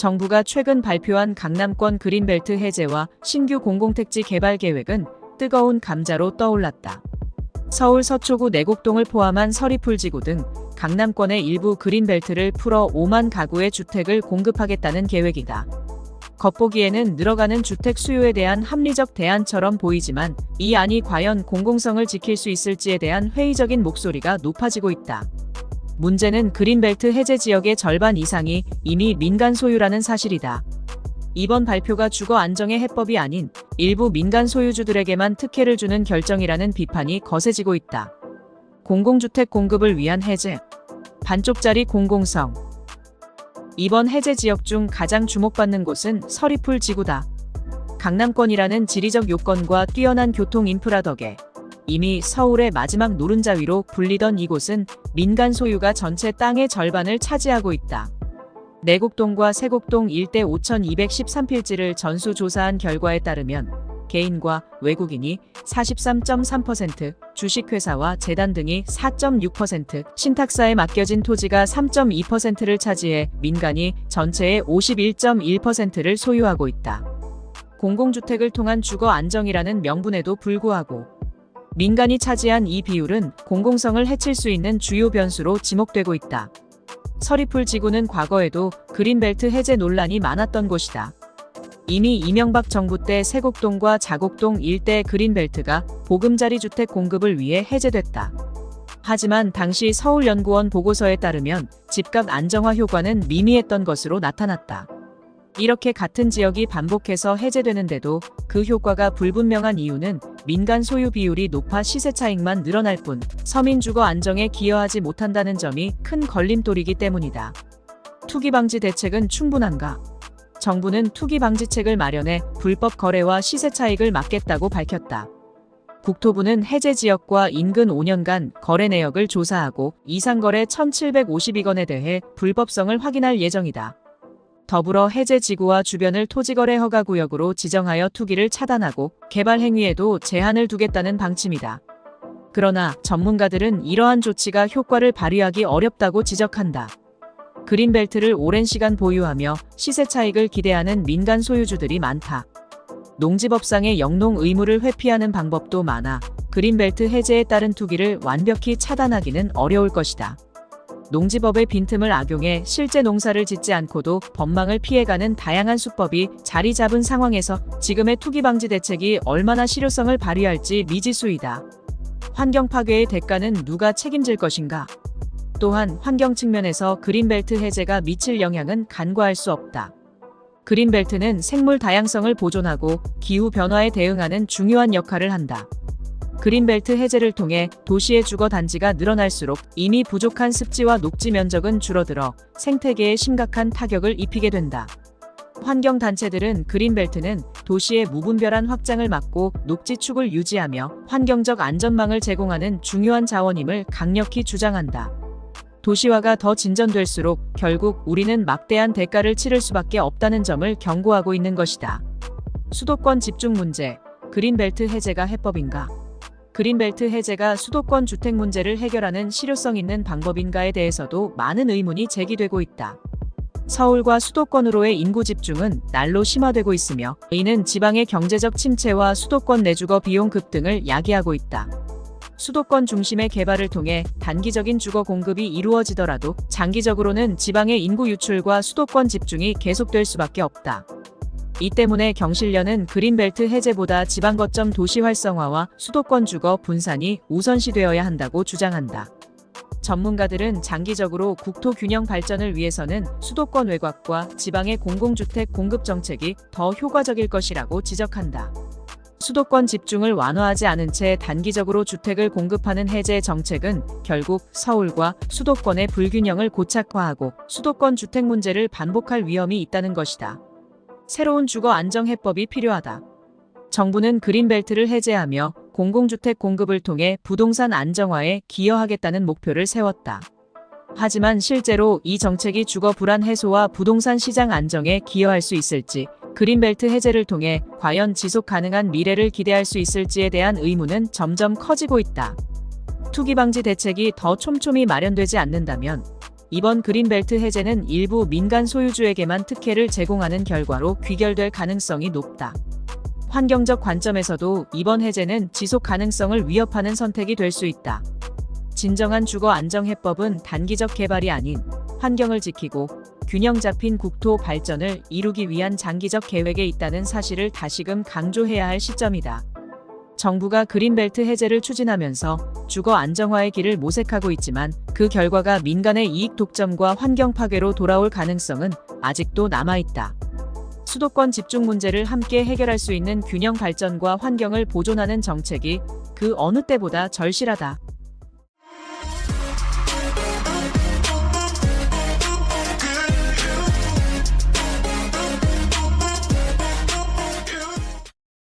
정부가 최근 발표한 강남권 그린벨트 해제와 신규 공공택지 개발 계획은 뜨거운 감자로 떠올랐다. 서울 서초구 내곡동을 포함한 서리풀지구 등 강남권의 일부 그린벨트를 풀어 5만 가구의 주택을 공급하겠다는 계획이다. 겉보기에는 늘어가는 주택 수요에 대한 합리적 대안처럼 보이지만 이 안이 과연 공공성을 지킬 수 있을지에 대한 회의적인 목소리가 높아지고 있다. 문제는 그린벨트 해제 지역의 절반 이상이 이미 민간 소유라는 사실이다. 이번 발표가 주거 안정의 해법이 아닌 일부 민간 소유주들에게만 특혜를 주는 결정이라는 비판이 거세지고 있다. 공공주택 공급을 위한 해제, 반쪽짜리 공공성. 이번 해제 지역 중 가장 주목받는 곳은 서리풀 지구다. 강남권이라는 지리적 요건과 뛰어난 교통 인프라 덕에 이미 서울의 마지막 노른자위로 불리던 이곳은 민간 소유가 전체 땅의 절반을 차지하고 있다. 내곡동과 세곡동 일대 5,213필지를 전수조사한 결과에 따르면 개인과 외국인이 43.3%, 주식회사와 재단 등이 4.6%, 신탁사에 맡겨진 토지가 3.2%를 차지해 민간이 전체의 51.1%를 소유하고 있다. 공공주택을 통한 주거 안정이라는 명분에도 불구하고 민간이 차지한 이 비율은 공공성을 해칠 수 있는 주요 변수로 지목되고 있다. 서리풀 지구는 과거에도 그린벨트 해제 논란이 많았던 곳이다. 이미 이명박 정부 때 세곡동과 자곡동 일대 그린벨트가 보금자리 주택 공급을 위해 해제됐다. 하지만 당시 서울연구원 보고서에 따르면 집값 안정화 효과는 미미했던 것으로 나타났다. 이렇게 같은 지역이 반복해서 해제되는데도 그 효과가 불분명한 이유는 민간 소유 비율이 높아 시세 차익만 늘어날 뿐 서민 주거 안정에 기여하지 못한다는 점이 큰 걸림돌이기 때문이다. 투기 방지 대책은 충분한가? 정부는 투기 방지책을 마련해 불법 거래와 시세 차익을 막겠다고 밝혔다. 국토부는 해제 지역과 인근 5년간 거래 내역을 조사하고 이상거래 1,752건에 대해 불법성을 확인할 예정이다. 더불어 해제 지구와 주변을 토지거래 허가구역으로 지정하여 투기를 차단하고 개발 행위에도 제한을 두겠다는 방침이다. 그러나 전문가들은 이러한 조치가 효과를 발휘하기 어렵다고 지적한다. 그린벨트를 오랜 시간 보유하며 시세 차익을 기대하는 민간 소유주들이 많다. 농지법상의 영농 의무를 회피하는 방법도 많아 그린벨트 해제에 따른 투기를 완벽히 차단하기는 어려울 것이다. 농지법의 빈틈을 악용해 실제 농사를 짓지 않고도 법망을 피해가는 다양한 수법이 자리 잡은 상황에서 지금의 투기 방지 대책이 얼마나 실효성을 발휘할지 미지수이다. 환경 파괴의 대가는 누가 책임질 것인가? 또한 환경 측면에서 그린벨트 해제가 미칠 영향은 간과할 수 없다. 그린벨트는 생물 다양성을 보존하고 기후 변화에 대응하는 중요한 역할을 한다. 그린벨트 해제를 통해 도시의 주거 단지가 늘어날수록 이미 부족한 습지와 녹지 면적은 줄어들어 생태계에 심각한 타격을 입히게 된다. 환경단체들은 그린벨트는 도시의 무분별한 확장을 막고 녹지축을 유지하며 환경적 안전망을 제공하는 중요한 자원임을 강력히 주장한다. 도시화가 더 진전될수록 결국 우리는 막대한 대가를 치를 수밖에 없다는 점을 경고하고 있는 것이다. 수도권 집중 문제, 그린벨트 해제가 해법인가? 그린벨트 해제가 수도권 주택 문제를 해결하는 실효성 있는 방법인가에 대해서도 많은 의문이 제기되고 있다. 서울과 수도권으로의 인구 집중은 날로 심화되고 있으며 이는 지방의 경제적 침체와 수도권 내주거 비용 급등을 야기하고 있다. 수도권 중심의 개발을 통해 단기적인 주거 공급이 이루어지더라도 장기적으로는 지방의 인구 유출과 수도권 집중이 계속될 수밖에 없다. 이 때문에 경실련은 그린벨트 해제보다 지방 거점 도시 활성화와 수도권 주거 분산이 우선시되어야 한다고 주장한다. 전문가들은 장기적으로 국토 균형 발전을 위해서는 수도권 외곽과 지방의 공공주택 공급 정책이 더 효과적일 것이라고 지적한다. 수도권 집중을 완화하지 않은 채 단기적으로 주택을 공급하는 해제 정책은 결국 서울과 수도권의 불균형을 고착화하고 수도권 주택 문제를 반복할 위험이 있다는 것이다. 새로운 주거 안정 해법이 필요하다. 정부는 그린벨트를 해제하며 공공주택 공급을 통해 부동산 안정화에 기여하겠다는 목표를 세웠다. 하지만 실제로 이 정책이 주거 불안 해소와 부동산 시장 안정에 기여할 수 있을지, 그린벨트 해제를 통해 과연 지속 가능한 미래를 기대할 수 있을지에 대한 의문은 점점 커지고 있다. 투기 방지 대책이 더 촘촘히 마련되지 않는다면 이번 그린벨트 해제는 일부 민간 소유주에게만 특혜를 제공하는 결과로 귀결될 가능성이 높다. 환경적 관점에서도 이번 해제는 지속 가능성을 위협하는 선택이 될 수 있다. 진정한 주거 안정 해법은 단기적 개발이 아닌 환경을 지키고 균형 잡힌 국토 발전을 이루기 위한 장기적 계획에 있다는 사실을 다시금 강조해야 할 시점이다. 정부가 그린벨트 해제를 추진하면서 주거 안정화의 길을 모색하고 있지만 그 결과가 민간의 이익 독점과 환경 파괴로 돌아올 가능성은 아직도 남아있다. 수도권 집중 문제를 함께 해결할 수 있는 균형 발전과 환경을 보존하는 정책이 그 어느 때보다 절실하다.